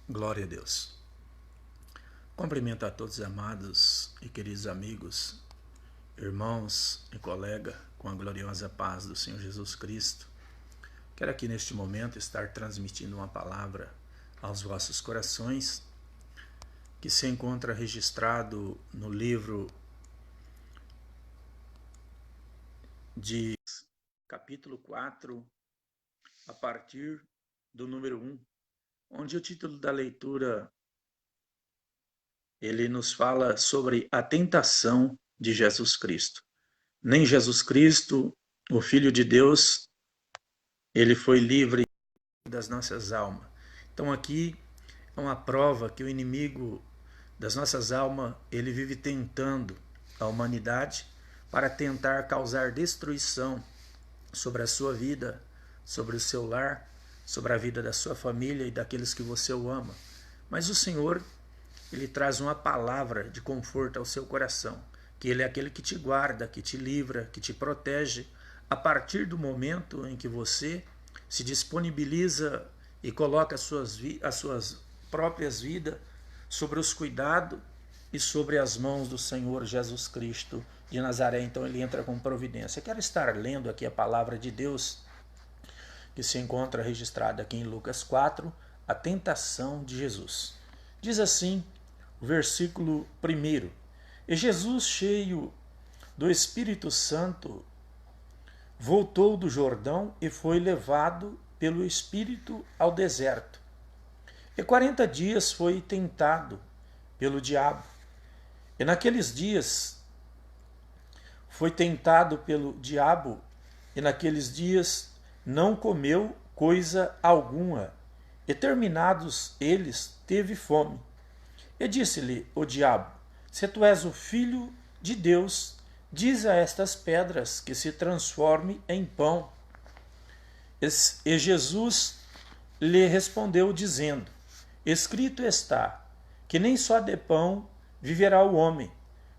Glória a Deus. Cumprimento a todos os amados e queridos amigos, irmãos e colegas, com a gloriosa paz do Senhor Jesus Cristo. Quero aqui neste momento estar transmitindo uma palavra aos vossos corações, que se encontra registrado no livro de capítulo 4, a partir do número 1, onde o título da leitura ele nos fala sobre a tentação de Jesus Cristo. Nem Jesus Cristo, o Filho de Deus, ele foi livre das nossas almas. Então aqui é uma prova que o inimigo das nossas almas, ele vive tentando a humanidade para tentar causar destruição sobre a sua vida, sobre o seu lar, sobre a vida da sua família e daqueles que você o ama. Mas o Senhor, ele traz uma palavra de conforto ao seu coração, que ele é aquele que te guarda, que te livra, que te protege, a partir do momento em que você se disponibiliza e coloca as suas próprias vidas sobre os cuidados e sobre as mãos do Senhor Jesus Cristo de Nazaré. Então ele entra com providência. Eu quero estar lendo aqui a palavra de Deus, que se encontra registrada aqui em Lucas 4, a tentação de Jesus. Diz assim o versículo 1: E Jesus, cheio do Espírito Santo, voltou do Jordão e foi levado pelo Espírito ao deserto. E 40 dias foi tentado pelo diabo. E naqueles dias foi tentado pelo diabo, e naqueles dias não comeu coisa alguma. E terminados eles, teve fome. E disse-lhe o diabo: Se tu és o Filho de Deus, diz a estas pedras que se transforme em pão. E Jesus lhe respondeu, dizendo: Escrito está, que nem só de pão viverá o homem,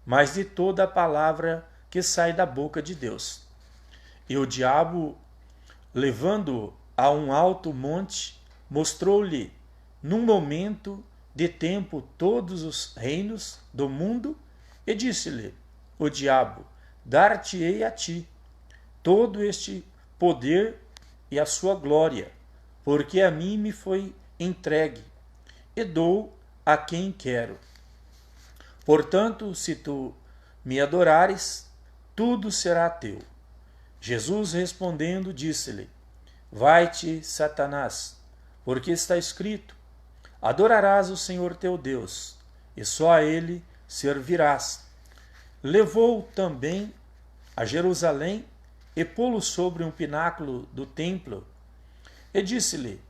mas de toda a palavra que sai da boca de Deus. E o diabo, levando-o a um alto monte, mostrou-lhe num momento de tempo todos os reinos do mundo, e disse-lhe o diabo: Dar-te-ei a ti todo este poder e a sua glória, porque a mim me foi entregue, e dou a quem quero. Portanto, se tu me adorares, tudo será teu. Jesus respondendo disse-lhe: Vai-te, Satanás, porque está escrito: Adorarás o Senhor teu Deus, e só a ele servirás. Levou-o também a Jerusalém e pô-lo sobre um pináculo do templo, e disse-lhe: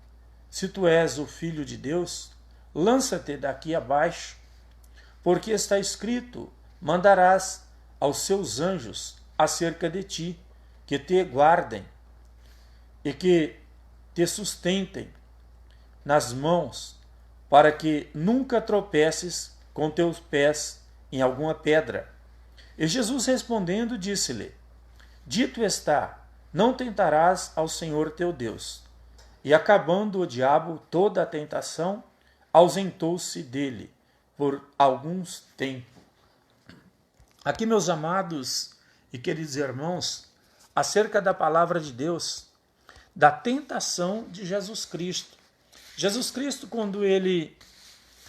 Se tu és o Filho de Deus, lança-te daqui abaixo, porque está escrito: Mandarás aos seus anjos acerca de ti, que te guardem e que te sustentem nas mãos, para que nunca tropeces com teus pés em alguma pedra. E Jesus respondendo disse-lhe: Dito está, não tentarás ao Senhor teu Deus. E acabando o diabo toda a tentação, ausentou-se dele por alguns tempos. Aqui, meus amados e queridos irmãos, acerca da palavra de Deus, da tentação de Jesus Cristo. Jesus Cristo, quando ele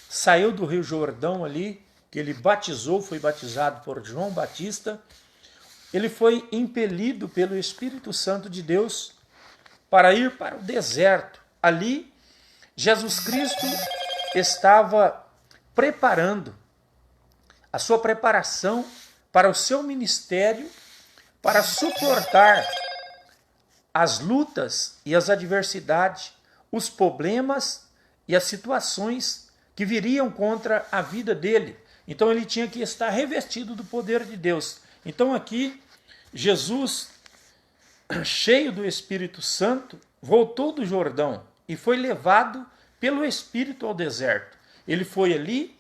saiu do Rio Jordão ali, que ele batizou, foi batizado por João Batista, ele foi impelido pelo Espírito Santo de Deus para ir para o deserto. Ali, Jesus Cristo estava preparando a sua preparação para o seu ministério, para suportar as lutas e as adversidades, os problemas e as situações que viriam contra a vida dele. Então ele tinha que estar revestido do poder de Deus. Então aqui, Jesus, cheio do Espírito Santo, voltou do Jordão e foi levado pelo Espírito ao deserto. Ele foi ali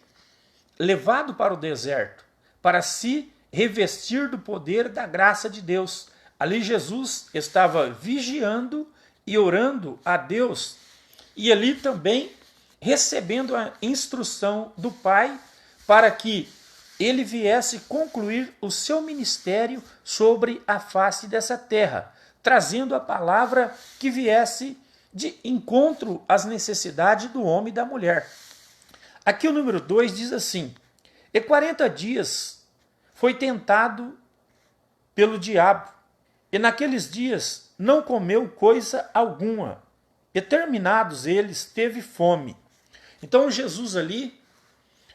levado para o deserto para se revestir do poder da graça de Deus. Ali Jesus estava vigiando e orando a Deus, e ali também recebendo a instrução do Pai para que ele viesse concluir o seu ministério sobre a face dessa terra, trazendo a palavra que viesse de encontro às necessidades do homem e da mulher. Aqui o número 2 diz assim: e 40 dias foi tentado pelo diabo, e naqueles dias não comeu coisa alguma, e terminados eles, teve fome. Então Jesus ali,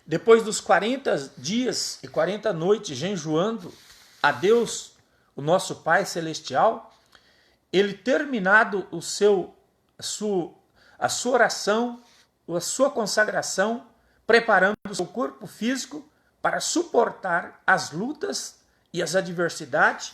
depois dos 40 dias e 40 noites jejuando a Deus, o nosso Pai Celestial, ele terminado a sua oração, a sua consagração, preparando o seu corpo físico para suportar as lutas e as adversidades,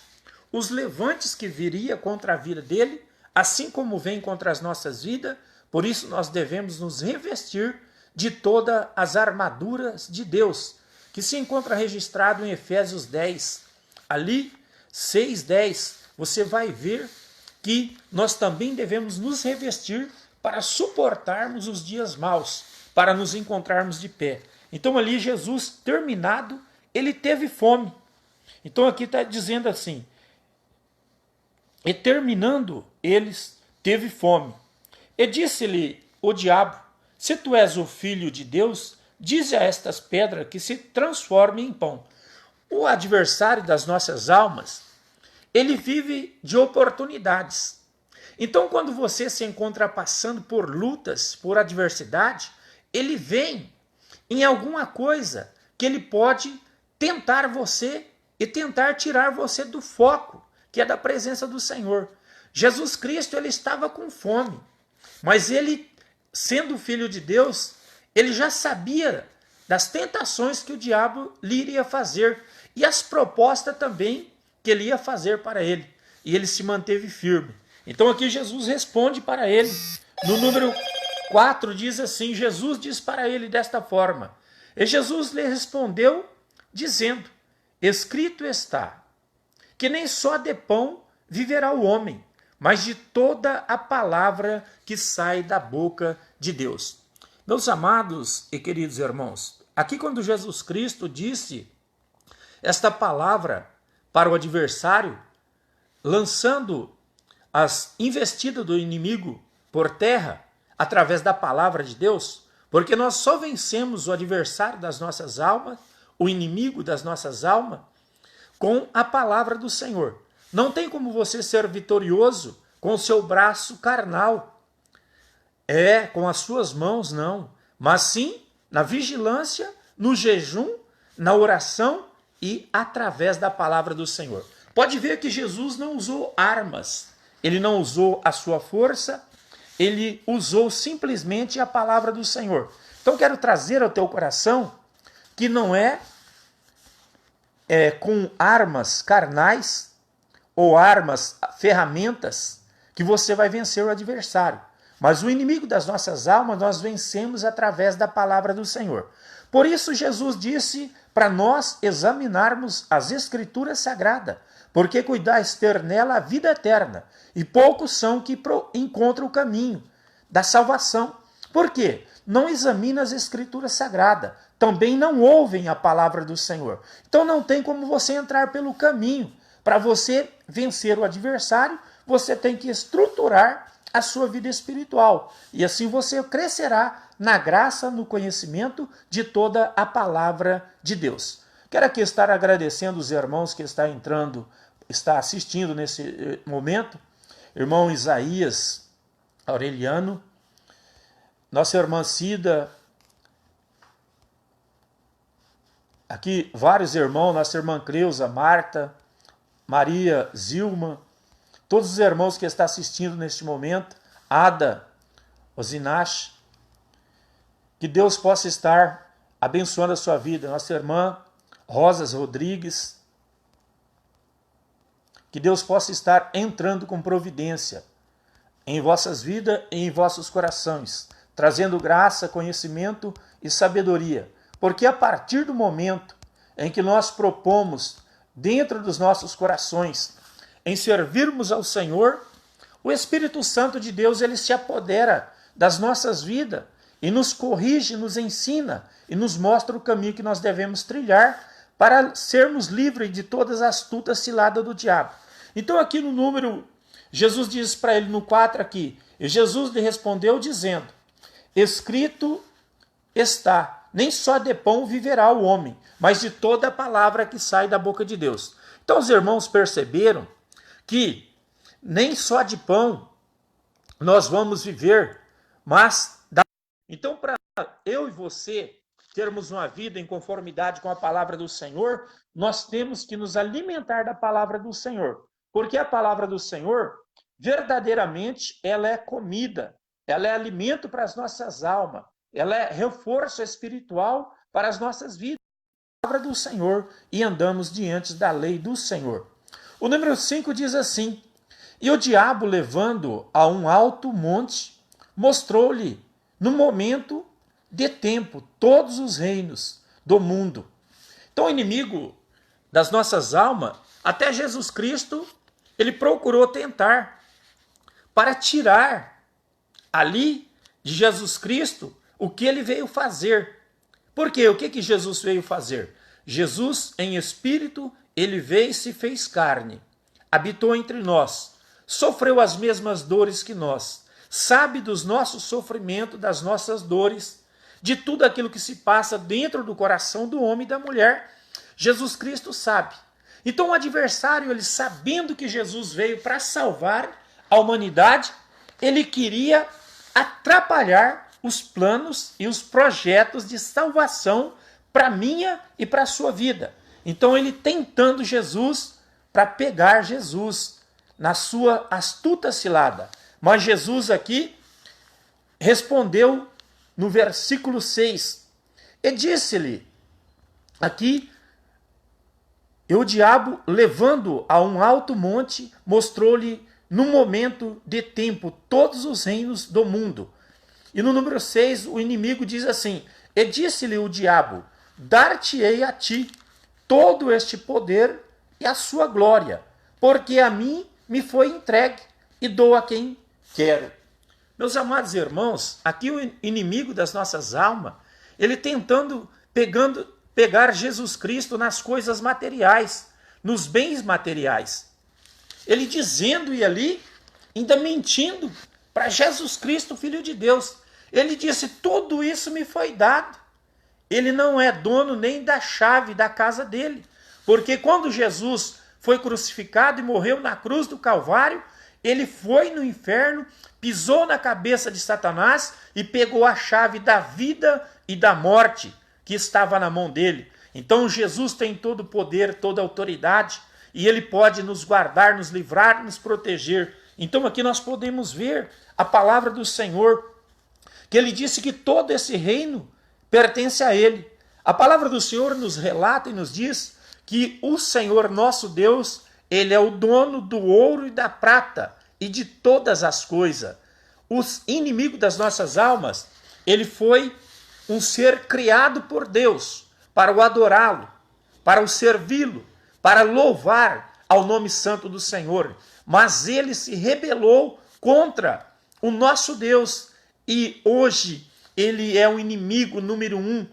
os levantes que viria contra a vida dele, assim como vem contra as nossas vidas. Por isso nós devemos nos revestir de todas as armaduras de Deus, que se encontra registrado em Efésios 10. Ali, 6:10, você vai ver que nós também devemos nos revestir para suportarmos os dias maus, para nos encontrarmos de pé. Então ali Jesus, terminado, ele teve fome. Então aqui está dizendo assim: e terminando eles, teve fome. E disse-lhe o diabo: se tu és o filho de Deus, dize a estas pedras que se transformem em pão. O adversário das nossas almas, ele vive de oportunidades. Então, quando você se encontra passando por lutas, por adversidade, ele vem em alguma coisa que ele pode tentar você e tentar tirar você do foco, que é da presença do Senhor. Jesus Cristo, ele estava com fome, mas ele, sendo filho de Deus, ele já sabia das tentações que o diabo lhe iria fazer e as propostas também que ele ia fazer para ele. E ele se manteve firme. Então aqui Jesus responde para ele. No número 4 diz assim: Jesus diz para ele desta forma: e Jesus lhe respondeu dizendo: escrito está, que nem só de pão viverá o homem, mas de toda a palavra que sai da boca de Deus. Meus amados e queridos irmãos, aqui quando Jesus Cristo disse esta palavra para o adversário, lançando as investidas do inimigo por terra, através da palavra de Deus, porque nós só vencemos o adversário das nossas almas, o inimigo das nossas almas, com a palavra do Senhor. Não tem como você ser vitorioso com o seu braço carnal, com as suas mãos, não, mas sim na vigilância, no jejum, na oração e através da palavra do Senhor. Pode ver que Jesus não usou armas, ele não usou a sua força, ele usou simplesmente a palavra do Senhor. Então quero trazer ao teu coração que não é com armas carnais ou armas, ferramentas, que você vai vencer o adversário. Mas o inimigo das nossas almas nós vencemos através da palavra do Senhor. Por isso Jesus disse para nós examinarmos as Escrituras Sagradas, porque cuidais ter nela a vida eterna, e poucos são que encontram o caminho da salvação. Por quê? Não examinam as Escrituras Sagradas, também não ouvem a palavra do Senhor. Então não tem como você entrar pelo caminho. Para você vencer o adversário, você tem que estruturar a sua vida espiritual. E assim você crescerá na graça, no conhecimento de toda a palavra de Deus. Quero aqui estar agradecendo os irmãos que está assistindo nesse momento. Irmão Isaías Aureliano, nossa irmã Cida, aqui vários irmãos, nossa irmã Creuza, Marta, Maria, Zilma, todos os irmãos que estão assistindo neste momento, Ada, Osinash, que Deus possa estar abençoando a sua vida. Nossa irmã Rosas Rodrigues, que Deus possa estar entrando com providência em vossas vidas e em vossos corações, trazendo graça, conhecimento e sabedoria. Porque a partir do momento em que nós propomos dentro dos nossos corações em servirmos ao Senhor, o Espírito Santo de Deus ele se apodera das nossas vidas e nos corrige, nos ensina e nos mostra o caminho que nós devemos trilhar para sermos livres de todas as astutas ciladas do diabo. Então aqui no número, Jesus diz para ele no 4 aqui, e Jesus lhe respondeu dizendo, escrito está, nem só de pão viverá o homem, mas de toda a palavra que sai da boca de Deus. Então os irmãos perceberam que nem só de pão nós vamos viver, mas da... Então para eu e você termos uma vida em conformidade com a palavra do Senhor, nós temos que nos alimentar da palavra do Senhor. Porque a palavra do Senhor, verdadeiramente, ela é comida, ela é alimento para as nossas almas, ela é reforço espiritual para as nossas vidas. A palavra do Senhor e andamos diante da lei do Senhor. O número 5 diz assim, e o diabo, levando a um alto monte, mostrou-lhe, no momento de tempo, todos os reinos do mundo. Então o inimigo das nossas almas, até Jesus Cristo, ele procurou tentar para tirar ali de Jesus Cristo o que ele veio fazer. Por quê? O que Jesus veio fazer? Jesus, em espírito, ele veio e se fez carne, habitou entre nós, sofreu as mesmas dores que nós, sabe dos nossos sofrimentos, das nossas dores, de tudo aquilo que se passa dentro do coração do homem e da mulher, Jesus Cristo sabe. Então o adversário, ele sabendo que Jesus veio para salvar a humanidade, ele queria atrapalhar os planos e os projetos de salvação para a minha e para a sua vida. Então ele tentando Jesus para pegar Jesus na sua astuta cilada. Mas Jesus aqui respondeu no versículo 6, e disse-lhe, aqui, e o diabo, levando a um alto monte, mostrou-lhe, num momento de tempo, todos os reinos do mundo. E no número 6, o inimigo diz assim, e disse-lhe o diabo, dar-te-ei a ti todo este poder e a sua glória, porque a mim me foi entregue e dou a quem quero. Meus amados irmãos, aqui o inimigo das nossas almas, ele tentando pegar Jesus Cristo nas coisas materiais, nos bens materiais. Ele dizendo e ali, ainda mentindo para Jesus Cristo, Filho de Deus. Ele disse, tudo isso me foi dado. Ele não é dono nem da chave da casa dele. Porque quando Jesus foi crucificado e morreu na cruz do Calvário, ele foi no inferno, pisou na cabeça de Satanás e pegou a chave da vida e da morte que estava na mão dele. Então Jesus tem todo o poder, toda a autoridade e ele pode nos guardar, nos livrar, nos proteger. Então aqui nós podemos ver a palavra do Senhor, que ele disse que todo esse reino pertence a ele. A palavra do Senhor nos relata e nos diz que o Senhor nosso Deus, ele é o dono do ouro e da prata e de todas as coisas. Os inimigos das nossas almas, ele foi um ser criado por Deus para o adorá-lo, para o servi-lo, para louvar ao nome santo do Senhor. Mas ele se rebelou contra o nosso Deus e hoje ele é o inimigo número 1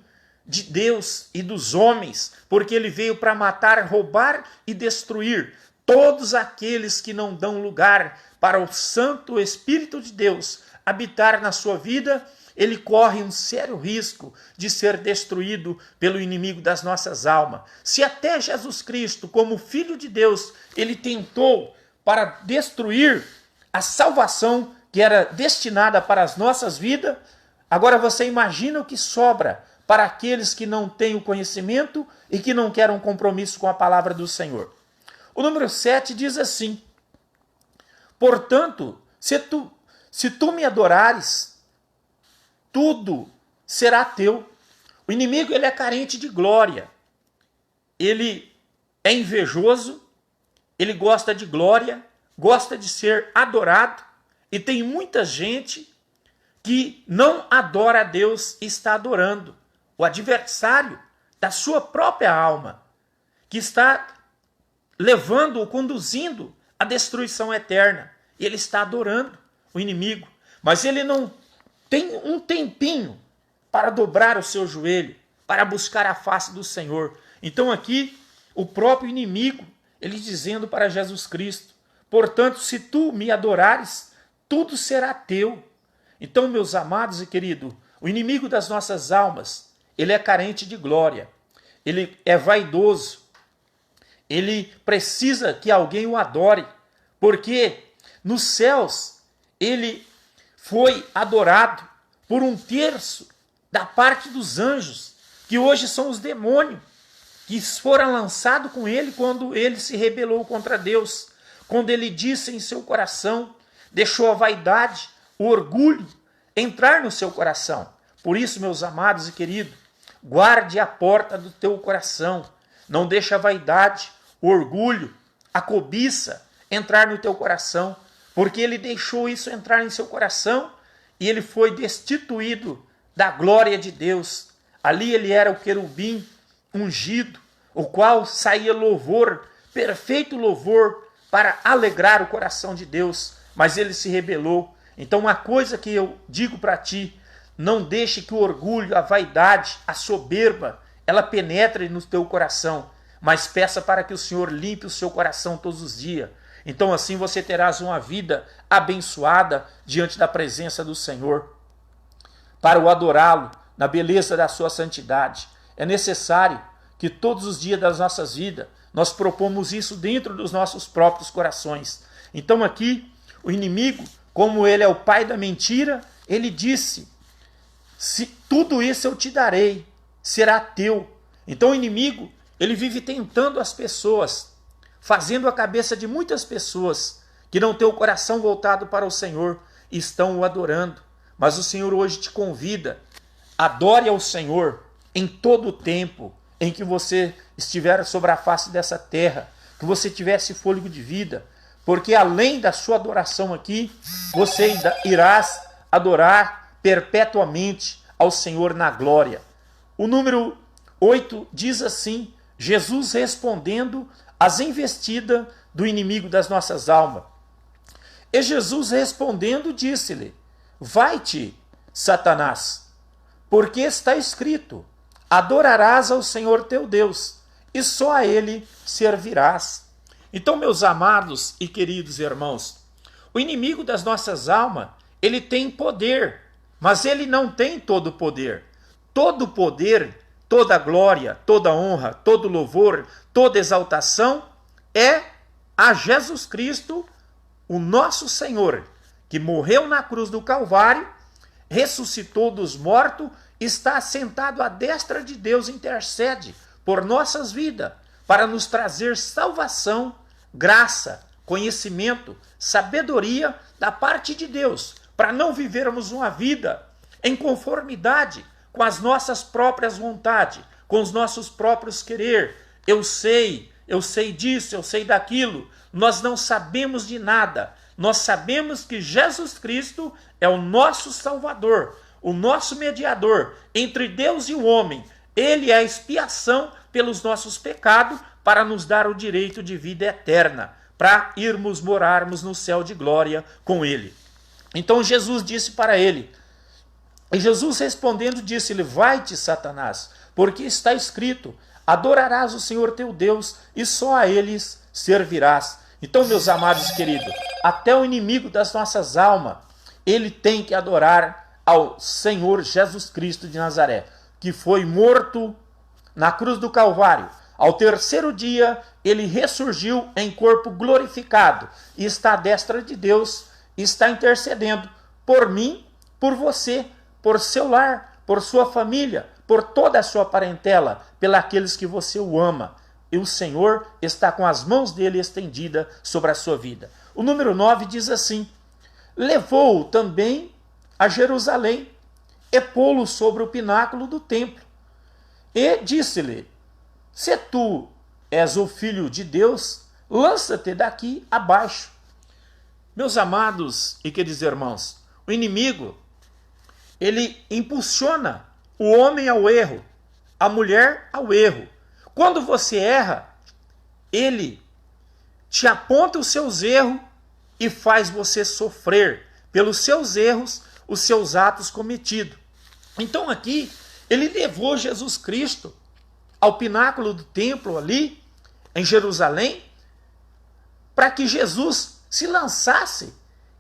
de Deus e dos homens, porque ele veio para matar, roubar e destruir todos aqueles que não dão lugar para o Santo Espírito de Deus habitar na sua vida. Ele corre um sério risco de ser destruído pelo inimigo das nossas almas. Se até Jesus Cristo, como Filho de Deus, ele tentou para destruir a salvação que era destinada para as nossas vidas, agora você imagina o que sobra para aqueles que não têm o conhecimento e que não querem um compromisso com a palavra do Senhor. O número 7 diz assim, portanto, se tu me adorares, tudo será teu. O inimigo, ele é carente de glória. Ele é invejoso, ele gosta de glória, gosta de ser adorado, e tem muita gente que não adora a Deus e está adorando o adversário da sua própria alma, que está levando-o, conduzindo à destruição eterna. E ele está adorando o inimigo, mas ele não Tem um tempinho para dobrar o seu joelho, para buscar a face do Senhor. Então aqui, o próprio inimigo, ele dizendo para Jesus Cristo: portanto, se tu me adorares, tudo será teu. Então, meus amados e queridos, o inimigo das nossas almas, ele é carente de glória, ele é vaidoso, ele precisa que alguém o adore, porque nos céus ele foi adorado por 1/3 da parte dos anjos, que hoje são os demônios, que foram lançados com ele quando ele se rebelou contra Deus, quando ele disse em seu coração, deixou a vaidade, o orgulho entrar no seu coração. Por isso, meus amados e queridos, guarde a porta do teu coração, não deixe a vaidade, o orgulho, a cobiça entrar no teu coração, porque ele deixou isso entrar em seu coração e ele foi destituído da glória de Deus. Ali ele era o querubim ungido, o qual saía louvor, perfeito louvor, para alegrar o coração de Deus, mas ele se rebelou. Então uma coisa que eu digo para ti, não deixe que o orgulho, a vaidade, a soberba, ela penetre no teu coração, mas peça para que o Senhor limpe o seu coração todos os dias. Então assim você terás uma vida abençoada diante da presença do Senhor. Para o adorá-lo na beleza da sua santidade, é necessário que todos os dias das nossas vidas nós propomos isso dentro dos nossos próprios corações. Então aqui o inimigo, como ele é o pai da mentira, ele disse: se tudo isso eu te darei, será teu. Então o inimigo, ele vive tentando as pessoas, fazendo a cabeça de muitas pessoas que não têm o coração voltado para o Senhor e estão o adorando. Mas o Senhor hoje te convida, adore ao Senhor em todo o tempo em que você estiver sobre a face dessa terra, que você tivesse fôlego de vida, porque além da sua adoração aqui, você ainda irás adorar perpetuamente ao Senhor na glória. O número 8 diz assim: Jesus respondendo às investidas do inimigo das nossas almas. E Jesus respondendo disse-lhe: vai-te, Satanás, porque está escrito: adorarás ao Senhor teu Deus, e só a ele servirás. Então, meus amados e queridos irmãos, o inimigo das nossas almas, ele tem poder, mas ele não tem todo o poder. Todo o poder, toda glória, toda honra, todo louvor, toda exaltação é a Jesus Cristo, o nosso Senhor, que morreu na cruz do Calvário, ressuscitou dos mortos, está assentado à destra de Deus, intercede por nossas vidas, para nos trazer salvação, graça, conhecimento, sabedoria da parte de Deus, para não vivermos uma vida em conformidade com as nossas próprias vontades, com os nossos próprios querer. Eu sei disso, eu sei daquilo. Nós não sabemos de nada. Nós sabemos que Jesus Cristo é o nosso Salvador, o nosso mediador entre Deus e o homem. Ele é a expiação pelos nossos pecados para nos dar o direito de vida eterna, para irmos morarmos no céu de glória com ele. Então Jesus disse para ele, e Jesus respondendo disse-lhe: vai-te, Satanás, porque está escrito: adorarás o Senhor teu Deus e só a eles servirás. Então, meus amados queridos, até o inimigo das nossas almas, ele tem que adorar ao Senhor Jesus Cristo de Nazaré, que foi morto na cruz do Calvário. Ao terceiro dia, ele ressurgiu em corpo glorificado e está à destra de Deus, e está intercedendo por mim, por você, por seu lar, por sua família, por toda a sua parentela, pelos que você o ama. E o Senhor está com as mãos dele estendidas sobre a sua vida. O número 9 diz assim: levou-o também a Jerusalém e pô-lo sobre o pináculo do templo. E disse-lhe: se tu és o Filho de Deus, lança-te daqui abaixo. Meus amados e queridos irmãos, o inimigo, ele impulsiona o homem ao erro, a mulher ao erro. Quando você erra, ele te aponta os seus erros e faz você sofrer. Pelos seus erros, os seus atos cometidos. Então aqui, ele levou Jesus Cristo ao pináculo do templo ali, em Jerusalém, para que Jesus se lançasse,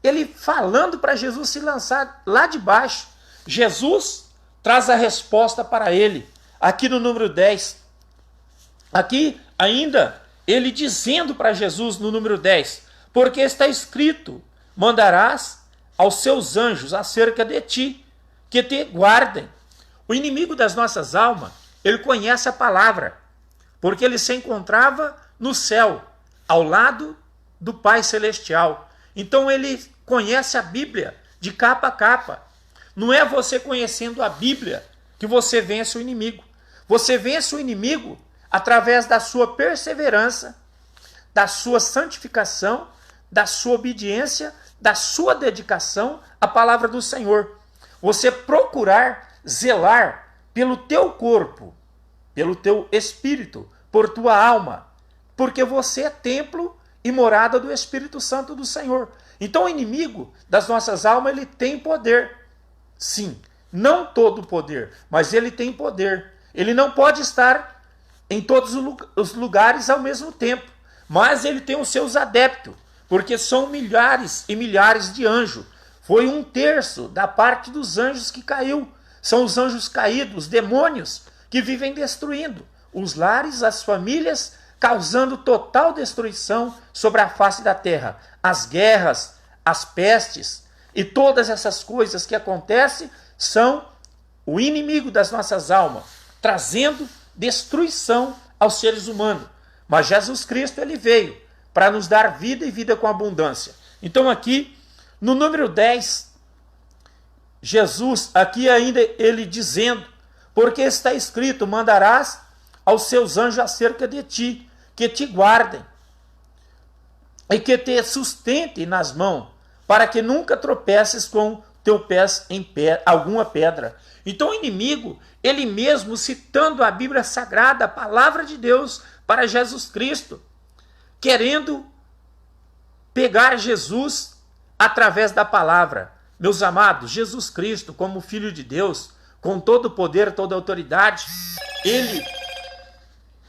ele falando para Jesus se lançar lá de baixo. Jesus traz a resposta para ele, aqui no número 10. Aqui ainda, ele dizendo para Jesus no número 10, porque está escrito, mandarás aos seus anjos acerca de ti, que te guardem. O inimigo das nossas almas, ele conhece a palavra, porque ele se encontrava no céu, ao lado do Pai Celestial. Então ele conhece a Bíblia de capa a capa. Não é você conhecendo a Bíblia que você vence o inimigo. Você vence o inimigo através da sua perseverança, da sua santificação, da sua obediência, da sua dedicação à palavra do Senhor. Você procurar zelar pelo teu corpo, pelo teu espírito, por tua alma, porque você é templo e morada do Espírito Santo do Senhor. Então o inimigo das nossas almas, ele tem poder. Sim, não todo o poder, mas ele tem poder. Ele não pode estar em todos os lugares ao mesmo tempo, mas ele tem os seus adeptos, porque são milhares e milhares de anjos. Foi 1/3 da parte dos anjos que caiu. São os anjos caídos, os demônios, que vivem destruindo os lares, as famílias, causando total destruição sobre a face da terra. As guerras, as pestes e todas essas coisas que acontecem são o inimigo das nossas almas, trazendo destruição aos seres humanos. Mas Jesus Cristo, ele veio para nos dar vida e vida com abundância. Então aqui, no número 10, Jesus, aqui ainda ele dizendo, porque está escrito, mandarás aos seus anjos acerca de ti, que te guardem e que te sustentem nas mãos, para que nunca tropeces com teu pé em alguma pedra. Então o inimigo, ele mesmo citando a Bíblia Sagrada, a palavra de Deus para Jesus Cristo, querendo pegar Jesus através da palavra. Meus amados, Jesus Cristo, como Filho de Deus, com todo o poder, toda a autoridade, ele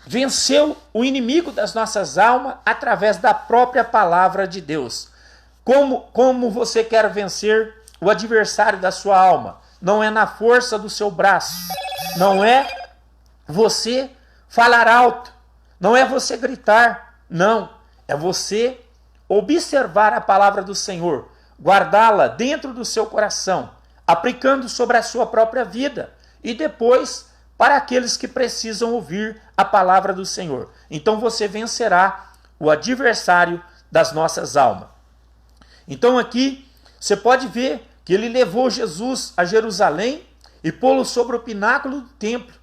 venceu o inimigo das nossas almas através da própria palavra de Deus. Como você quer vencer o adversário da sua alma? Não é na força do seu braço, não é você falar alto, não é você gritar, não, é você observar a palavra do Senhor, guardá-la dentro do seu coração, aplicando sobre a sua própria vida e depois para aqueles que precisam ouvir a palavra do Senhor. Então você vencerá o adversário das nossas almas. Então aqui você pode ver que ele levou Jesus a Jerusalém e pô-lo sobre o pináculo do templo.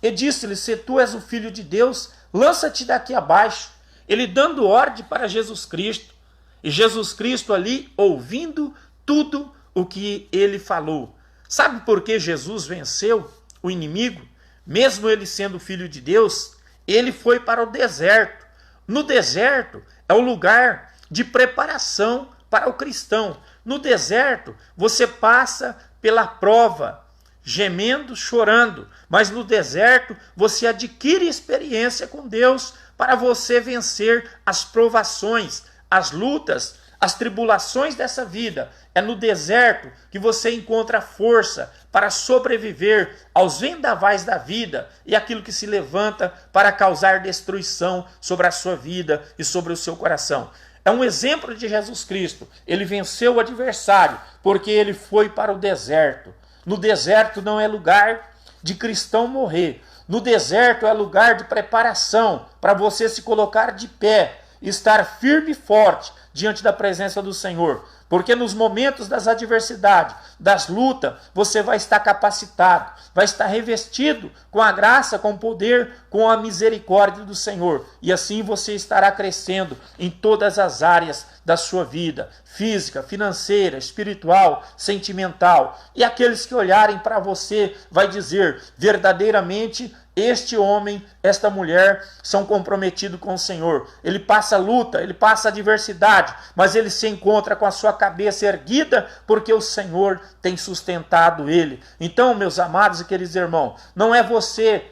E disse-lhe, se tu és o Filho de Deus, lança-te daqui abaixo. Ele dando ordem para Jesus Cristo. E Jesus Cristo ali ouvindo tudo o que ele falou. Sabe por que Jesus venceu o inimigo? Mesmo ele sendo Filho de Deus, ele foi para o deserto. No deserto é o lugar de preparação para o cristão. No deserto você passa pela prova, gemendo, chorando. Mas no deserto você adquire experiência com Deus para você vencer as provações, as lutas, as tribulações dessa vida. É no deserto que você encontra força para sobreviver aos vendavais da vida e aquilo que se levanta para causar destruição sobre a sua vida e sobre o seu coração. É um exemplo de Jesus Cristo. Ele venceu o adversário porque ele foi para o deserto. No deserto não é lugar de cristão morrer. No deserto é lugar de preparação para você se colocar de pé, estar firme e forte diante da presença do Senhor. Porque nos momentos das adversidades, das lutas, você vai estar capacitado, vai estar revestido com a graça, com o poder, com a misericórdia do Senhor. E assim você estará crescendo em todas as áreas da sua vida, física, financeira, espiritual, sentimental. E aqueles que olharem para você vai dizer, verdadeiramente este homem, esta mulher são comprometidos com o Senhor. Ele passa luta, ele passa adversidade, mas ele se encontra com a sua cabeça erguida porque o Senhor tem sustentado ele. Então, meus amados e queridos irmãos, não é você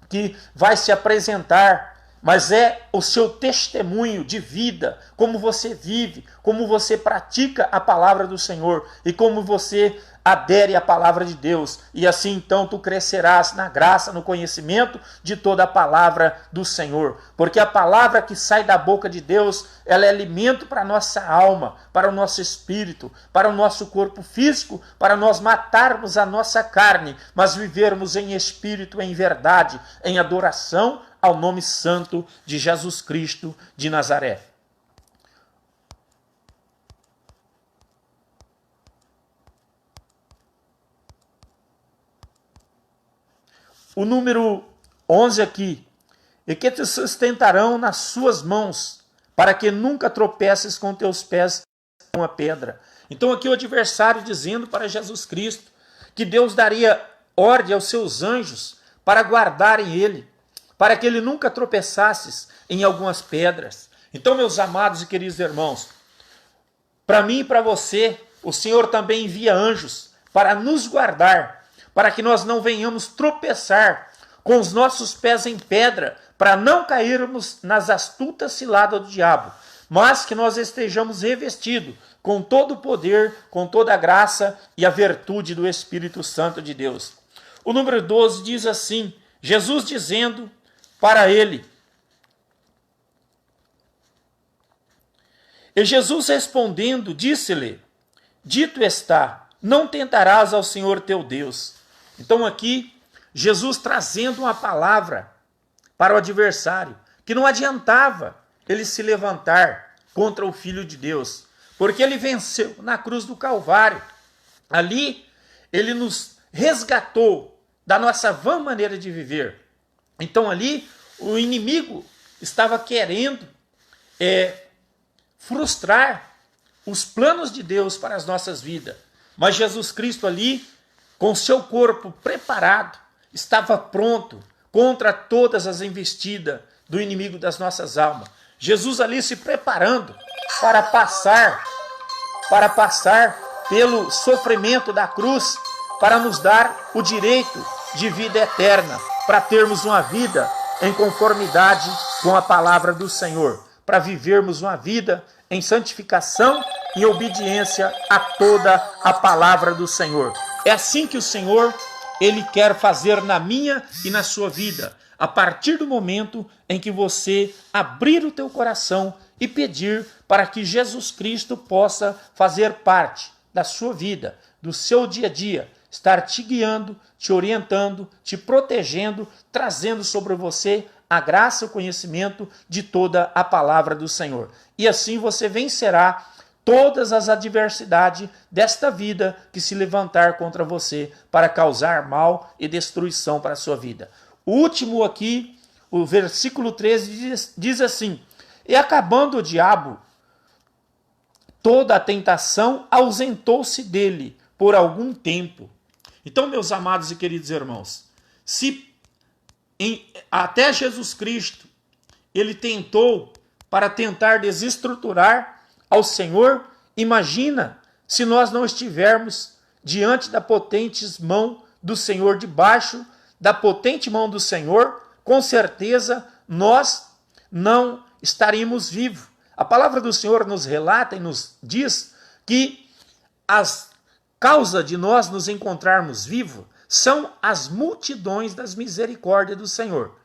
que vai se apresentar, mas é o seu testemunho de vida, como você vive, como você pratica a palavra do Senhor e como você adere à palavra de Deus. E assim então tu crescerás na graça, no conhecimento de toda a palavra do Senhor. Porque a palavra que sai da boca de Deus, ela é alimento para a nossa alma, para o nosso espírito, para o nosso corpo físico, para nós matarmos a nossa carne, mas vivermos em espírito, em verdade, em adoração ao nome santo de Jesus Cristo de Nazaré. O número 11 aqui, e que te sustentarão nas suas mãos, para que nunca tropeces com teus pés em uma pedra. Então aqui o adversário dizendo para Jesus Cristo que Deus daria ordem aos seus anjos para guardarem ele, para que ele nunca tropeçasse em algumas pedras. Então, meus amados e queridos irmãos, para mim e para você, o Senhor também envia anjos para nos guardar, para que nós não venhamos tropeçar com os nossos pés em pedra, para não cairmos nas astutas ciladas do diabo, mas que nós estejamos revestidos com todo o poder, com toda a graça e a virtude do Espírito Santo de Deus. O número 12 diz assim, Jesus dizendo para ele, e Jesus respondendo, disse-lhe, dito está, não tentarás ao Senhor teu Deus. Então aqui, Jesus trazendo uma palavra para o adversário, que não adiantava ele se levantar contra o Filho de Deus, porque ele venceu na cruz do Calvário. Ali, ele nos resgatou da nossa vã maneira de viver. Então ali, o inimigo estava querendo frustrar os planos de Deus para as nossas vidas. Mas Jesus Cristo ali, com seu corpo preparado, estava pronto contra todas as investidas do inimigo das nossas almas. Jesus ali se preparando para passar pelo sofrimento da cruz, para nos dar o direito de vida eterna, para termos uma vida em conformidade com a palavra do Senhor, para vivermos uma vida em santificação e obediência a toda a palavra do Senhor. É assim que o Senhor, ele quer fazer na minha e na sua vida, a partir do momento em que você abrir o teu coração e pedir para que Jesus Cristo possa fazer parte da sua vida, do seu dia a dia, estar te guiando, te orientando, te protegendo, trazendo sobre você a graça e o conhecimento de toda a palavra do Senhor. E assim você vencerá todas as adversidades desta vida que se levantar contra você para causar mal e destruição para a sua vida. O último aqui, o versículo 13 diz assim, e acabando o diabo toda a tentação, ausentou-se dele por algum tempo. Então, meus amados e queridos irmãos, se até Jesus Cristo, ele tentou para tentar desestruturar ao Senhor, imagina se nós não estivermos diante da potente mão do Senhor, debaixo da potente mão do Senhor, com certeza nós não estaríamos vivos. A palavra do Senhor nos relata e nos diz que as causa de nós nos encontrarmos vivos são as multidões das misericórdias do Senhor.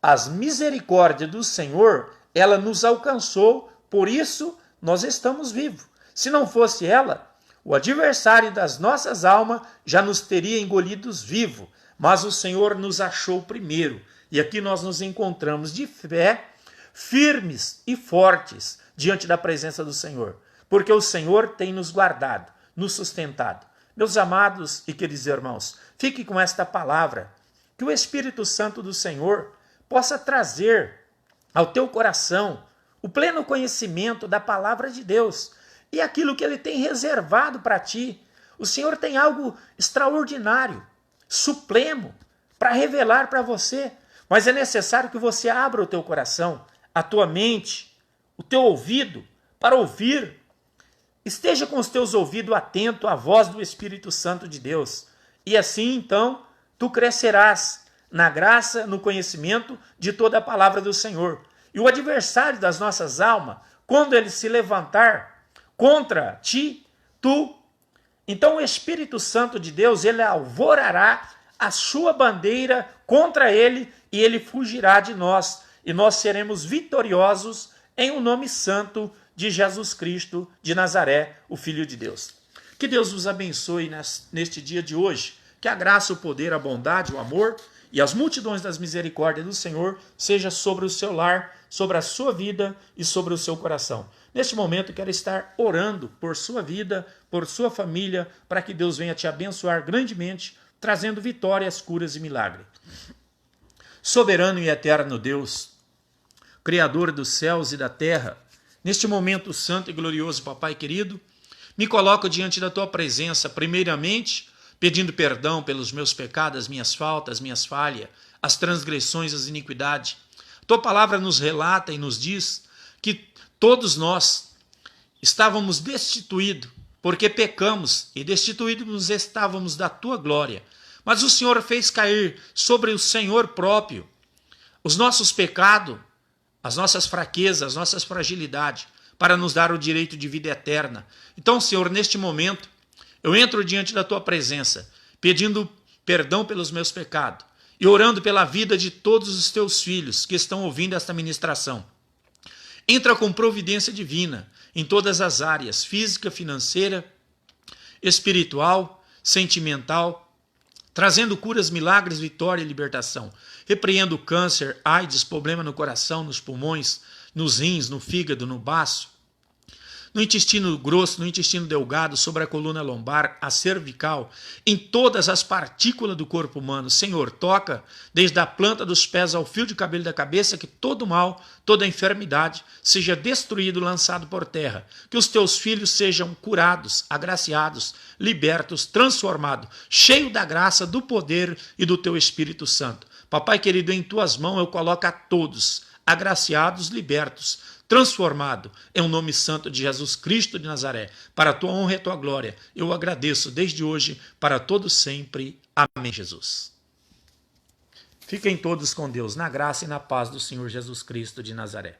As misericórdias do Senhor, ela nos alcançou, por isso nós estamos vivos. Se não fosse ela, o adversário das nossas almas já nos teria engolidos vivos, mas o Senhor nos achou primeiro. E aqui nós nos encontramos de fé, firmes e fortes diante da presença do Senhor, porque o Senhor tem nos guardado, nos sustentado. Meus amados e queridos irmãos, fique com esta palavra, que o Espírito Santo do Senhor possa trazer ao teu coração o pleno conhecimento da palavra de Deus e aquilo que ele tem reservado para ti. O Senhor tem algo extraordinário, supremo, para revelar para você. Mas é necessário que você abra o teu coração, a tua mente, o teu ouvido para ouvir. Esteja com os teus ouvidos atentos à voz do Espírito Santo de Deus. E assim, então, tu crescerás na graça, no conhecimento de toda a palavra do Senhor. E o adversário das nossas almas, quando ele se levantar contra ti, então o Espírito Santo de Deus, ele alvorará a sua bandeira contra ele e ele fugirá de nós. E nós seremos vitoriosos em o nome santo de Jesus Cristo de Nazaré, o Filho de Deus. Que Deus vos abençoe neste dia de hoje. Que a graça, o poder, a bondade, o amor e as multidões das misericórdias do Senhor seja sobre o seu lar, sobre a sua vida e sobre o seu coração. Neste momento, quero estar orando por sua vida, por sua família, para que Deus venha te abençoar grandemente, trazendo vitórias, curas e milagres. Soberano e eterno Deus, Criador dos céus e da terra, neste momento santo e glorioso, Papai querido, me coloco diante da tua presença, primeiramente, pedindo perdão pelos meus pecados, as minhas faltas, minhas falhas, as transgressões, as iniquidades. Tua palavra nos relata e nos diz que todos nós estávamos destituídos, porque pecamos e destituídos estávamos da tua glória. Mas o Senhor fez cair sobre o Senhor próprio os nossos pecados, as nossas fraquezas, as nossas fragilidades, para nos dar o direito de vida eterna. Então, Senhor, neste momento, eu entro diante da tua presença, pedindo perdão pelos meus pecados e orando pela vida de todos os teus filhos que estão ouvindo esta ministração. Entra com providência divina em todas as áreas, física, financeira, espiritual, sentimental, trazendo curas, milagres, vitória e libertação. Repreendo câncer, AIDS, problema no coração, nos pulmões, nos rins, no fígado, no baço, no intestino grosso, no intestino delgado, sobre a coluna lombar, a cervical, em todas as partículas do corpo humano. Senhor, toca desde a planta dos pés ao fio de cabelo da cabeça, que todo mal, toda enfermidade seja destruído, lançado por terra. Que os teus filhos sejam curados, agraciados, libertos, transformados, cheios da graça, do poder e do teu Espírito Santo. Papai querido, em tuas mãos eu coloco a todos, agraciados, libertos, transformado em um nome santo de Jesus Cristo de Nazaré, para a tua honra e a tua glória. Eu agradeço desde hoje, para todo sempre. Amém, Jesus. Fiquem todos com Deus, na graça e na paz do Senhor Jesus Cristo de Nazaré.